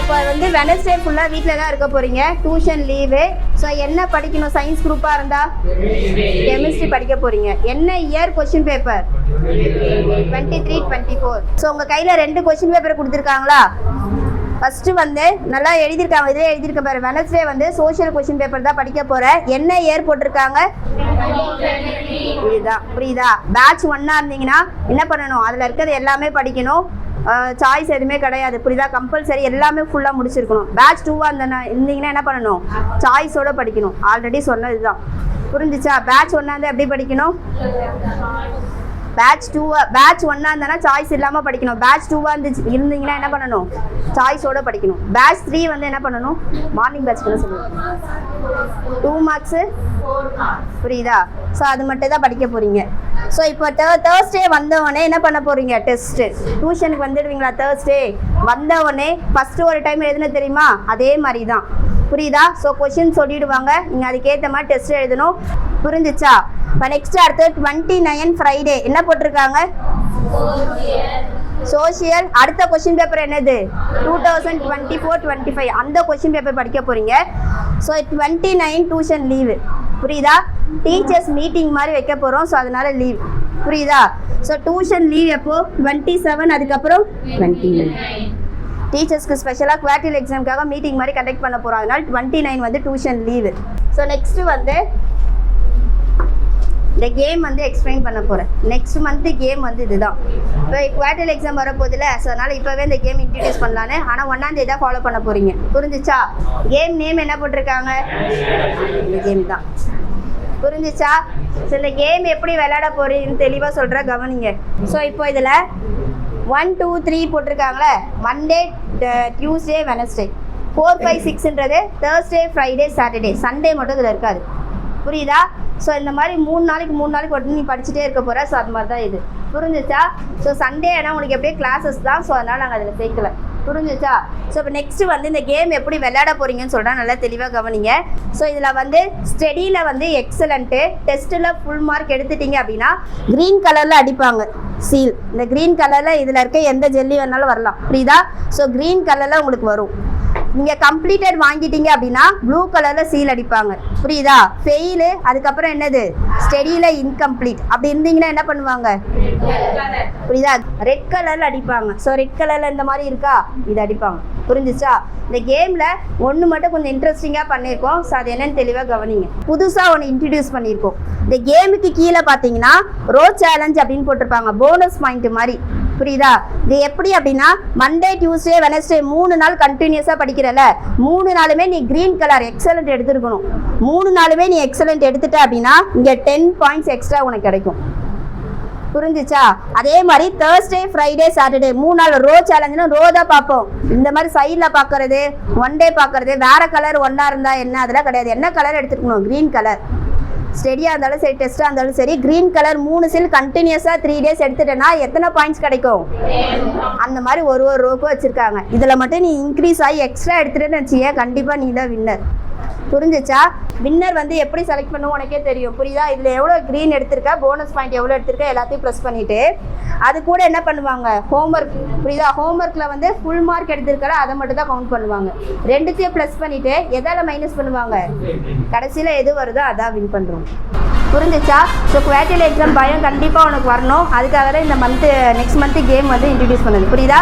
இப்போ வந்து வெனஸ்டே ஃபுல்லாக வீட்டில் தான் இருக்க போகிறீங்க, டியூஷன் லீவு. ஸோ என்ன படிக்கணும்? சயின்ஸ் குரூப்பாக இருந்தால் கெமிஸ்ட்ரி படிக்க போகிறீங்க. என்ன இயர் கொஸ்டின் பேப்பர்? 23-24. ஸோ உங்கள் கையில் 2 கொஸ்டின் பேப்பர் கொடுத்துருக்காங்களா? ஃபஸ்ட்டு வந்து நல்லா எழுதியிருக்காங்க, இதே எழுதியிருக்க பாரு. வெனஸ்டே வந்து சோஷியல் கொஸ்டின் பேப்பர் தான் படிக்க போகிறேன். என்ன இயர் போட்டிருக்காங்க? இதுதான். புரியுதா? பேட்ச் 1ஆக இருந்தீங்கன்னா என்ன பண்ணணும்? அதில் இருக்கிறது எல்லாமே படிக்கணும், சாய்ஸ் எதுவுமே கிடையாது. புரியுதா? கம்பல்சரி எல்லாமே ஃபுல்லாக முடிச்சிருக்கணும். பேட்ச் 2ஆக இருந்தீங்கன்னா என்ன பண்ணணும்? சாய்ஸோட படிக்கணும். ஆல்ரெடி சொன்னது தான். புரிஞ்சிச்சா? பேட்ச் 1ஆக இருந்தால் எப்படி படிக்கணும்? பேட்ச் 1ஆக இருந்தானா சாய்ஸ் இல்லாமல் படிக்கணும். பேட்ச் 2ஆக இருந்தீங்கன்னா என்ன பண்ணணும்? சாய்ஸோட படிக்கணும். பேட்ச் 3 வந்து என்ன பண்ணணும்? மார்னிங் பேட்ச் கூட சொல்லுவோம். 2 மார்க்ஸு. புரியுதா? ஸோ அது மட்டும் தான் படிக்க போகிறீங்க. ஸோ இப்போ தேர்ஸ்டே வந்தவொடனே என்ன பண்ண போகிறீங்க? டெஸ்ட்டு. டியூஷனுக்கு வந்துடுவீங்களா? தேர்ஸ்டே வந்தவொடனே ஃபஸ்ட்டு ஒரு டைம் எழுதுன தெரியுமா? அதே மாதிரி தான். புரியுதா? ஸோ கொஷின் சொல்லிடுவாங்க, நீங்கள் அதுக்கேற்ற மாதிரி டெஸ்ட் எழுதணும். புரிஞ்சிச்சா? இப்போ நெக்ஸ்ட் அடுத்து 29 ஃப்ரைடே என்ன போட்டிருக்காங்க? சோஷியல். அடுத்த கொஸ்டின் பேப்பர் என்னது? 2024-25 அந்த கொஸ்டின் பேப்பர் படிக்க போகிறீங்க. So 29 tuition leave. புரியுதா? டீச்சர்ஸ் மீட்டிங் மாதிரி வைக்க போகிறோம், ஸோ அதனால லீவ். புரியுதா? ஸோ டியூஷன் லீவ் எப்போ? 27, அதுக்கப்புறம் 29. டீச்சர்ஸ்க்கு ஸ்பெஷலாக குவார்டர்லி எக்ஸாமுக்காக மீட்டிங் மாதிரி கண்டக்ட் பண்ண போகிறோம். அதனால் 29 வந்து டியூஷன் லீவு. ஸோ நெக்ஸ்ட்டு வந்து இந்த கேம் வந்து எக்ஸ்பிளைன் பண்ண போகிறேன். நெக்ஸ்ட் மந்த்து கேம் வந்து இதுதான். இப்போ குவார்டர்லி எக்ஸாம் வரப்போதில்ல, ஸோ அதனால் இப்போவே இந்த கேம் இன்ட்ரடியூஸ் பண்ணலான்னு. ஆனால் 1ஆம் தேதி தான் ஃபாலோ பண்ண போகிறீங்க. புரிஞ்சிச்சா? கேம் நேம் என்ன போட்டிருக்காங்க? இந்த கேம் தான். புரிஞ்சிச்சா? ஸோ இந்த கேம் எப்படி விளையாட போகிறீங்கன்னு தெளிவாக சொல்கிறேன், கவனிங்க. ஸோ இப்போ இதில் 1, 2, 3 போட்டிருக்காங்களே. Monday, Tuesday, Wednesday. 4, 5, 6ன்றது தேர்ஸ்டே, ஃப்ரைடே, சாட்டர்டே. சண்டே மட்டும் இதில் இருக்காது. புரியுதா? ஸோ இந்த மாதிரி 3 நாளைக்கு போட்டு நீ படிச்சுட்டே இருக்க போகிற. ஸோ அது மாதிரி தான் இது. புரிஞ்சிச்சா? ஸோ சண்டே ஆனால் உனக்கு எப்படியே கிளாஸஸ் தான், ஸோ அதனால் நாங்கள் அதில் சேர்க்கல. புரிஞ்சிச்சா? ஸோ இப்போ நெக்ஸ்ட்டு வந்து இந்த கேம் எப்படி விளையாட போகிறீங்கன்னு சொல்கிறேன், நல்லா தெளிவாக கவனிங்க. ஸோ இதில் வந்து ஸ்டடியில் வந்து எக்ஸலண்ட்டு, டெஸ்ட்டில் ஃபுல் மார்க் எடுத்துட்டீங்க அப்படின்னா க்ரீன் கலரில் அடிப்பாங்க சீல். இந்த க்ரீன் கலரில் இதில் இருக்க எந்த ஜெல்லி வேணாலும் வரலாம். புரியுதா? ஸோ க்ரீன் கலரில் உங்களுக்கு வரும். நீங்கள் கம்ப்ளீட்டட் வாங்கிட்டீங்க அப்படின்னா ப்ளூ கலரில் சீல் அடிப்பாங்க. புரியுதா? ஃபெயிலு, அதுக்கப்புறம் என்னது? ஸ்டடியில் இன்கம்ப்ளீட் அப்படி இருந்தீங்கன்னா என்ன பண்ணுவாங்க? புரியுதா? ரெட் கலரில் அடிப்பாங்க. ஸோ ரெட் கலரில் இந்த மாதிரி இருக்கா, இது அடிப்பாங்க. புரிஞ்சிச்சா? இந்த கேமில் ஒன்று மட்டும் கொஞ்சம் இன்ட்ரெஸ்டிங்காக பண்ணியிருக்கோம். ஸோ அது என்னன்னு தெளிவாக கவனிங்க. புதுசாக ஒன்று இன்ட்ரடியூஸ் பண்ணியிருக்கோம். இந்த கேமுக்கு கீழே பார்த்தீங்கன்னா ரோ சேலஞ்ச் அப்படின்னு போட்டிருப்பாங்க, போனஸ் பாயிண்ட் மாதிரி. புரியுதா? இது எப்படி அப்படின்னா மண்டே, டியூஸ்டே, வெனஸ்டே 3 நாள் கண்டினியூஸாக படிக்கிறல, 3 நாளுமே நீ க்ரீன் கலர் எக்ஸலண்ட் எடுத்துருக்கணும். 3 நாளுமே நீ எக்ஸலண்ட் எடுத்துட்ட அப்படின்னா இங்கே 10 பாயிண்ட்ஸ் எக்ஸ்ட்ரா உனக்கு கிடைக்கும். புரிஞ்சிச்சா? அதே மாதிரி தேர்ஸ்டே, ஃப்ரைடே, சாட்டர்டே 3 நாள் ரோ சேலஞ்சுன்னா ரோ தான் பார்ப்போம். இந்த மாதிரி சைடில் பார்க்கறது, 1 டே பார்க்கறது, வேற கலர் ஒன்றா இருந்தால் என்ன, அதெல்லாம் கிடையாது. என்ன கலர் எடுத்துக்கணும்? Green colour. ஸ்டடியாக இருந்தாலும் சரி, டெஸ்ட்டாக இருந்தாலும் சரி, க்ரீன் கலர் 3 சீல் கண்டினியூஸாக 3 டேஸ் எடுத்துட்டேன்னா எத்தனை பாயிண்ட்ஸ் கிடைக்கும்? அந்த மாதிரி ஒரு ரோக்கும் வச்சுருக்காங்க. இதில் மட்டும் நீ இன்க்ரீஸ் ஆகி எக்ஸ்ட்ரா எடுத்துகிட்டேன்னு வச்சுக்க, கண்டிப்பாக நீ தான் வின்னர். புரிஞ்சிச்சா? வின்னர் வந்து எப்படி செலக்ட் பண்ணுவோம் உனக்கே தெரியும். புரியுதா? இதில் எவ்வளோ க்ரீன் எடுத்திருக்க, போனஸ் பாயிண்ட் எவ்வளோ எடுத்திருக்க, எல்லாத்தையும் ப்ளஸ் பண்ணிவிட்டு அது கூட என்ன பண்ணுவாங்க? ஹோம்ஒர்க். புரியுதா? ஹோம்ஒர்க்கில் வந்து ஃபுல் மார்க் எடுத்திருக்கல, அதை மட்டும் தான் கவுண்ட் பண்ணுவாங்க. 2த்தையும் ப்ளஸ் பண்ணிவிட்டு எதால் மைனஸ் பண்ணுவாங்க? கடைசியில் எது வருதோ அதான் வின் பண்ணுறோம். புரிஞ்சிச்சா? ஸோ குவார்டர்லி எக்ஸாம் பயம் கண்டிப்பாக உனக்கு வரணும். அதுக்காக தான் இந்த நெக்ஸ்ட் மந்த்து கேம் வந்து இன்ட்ரடியூஸ் பண்ணுது. புரியுதா?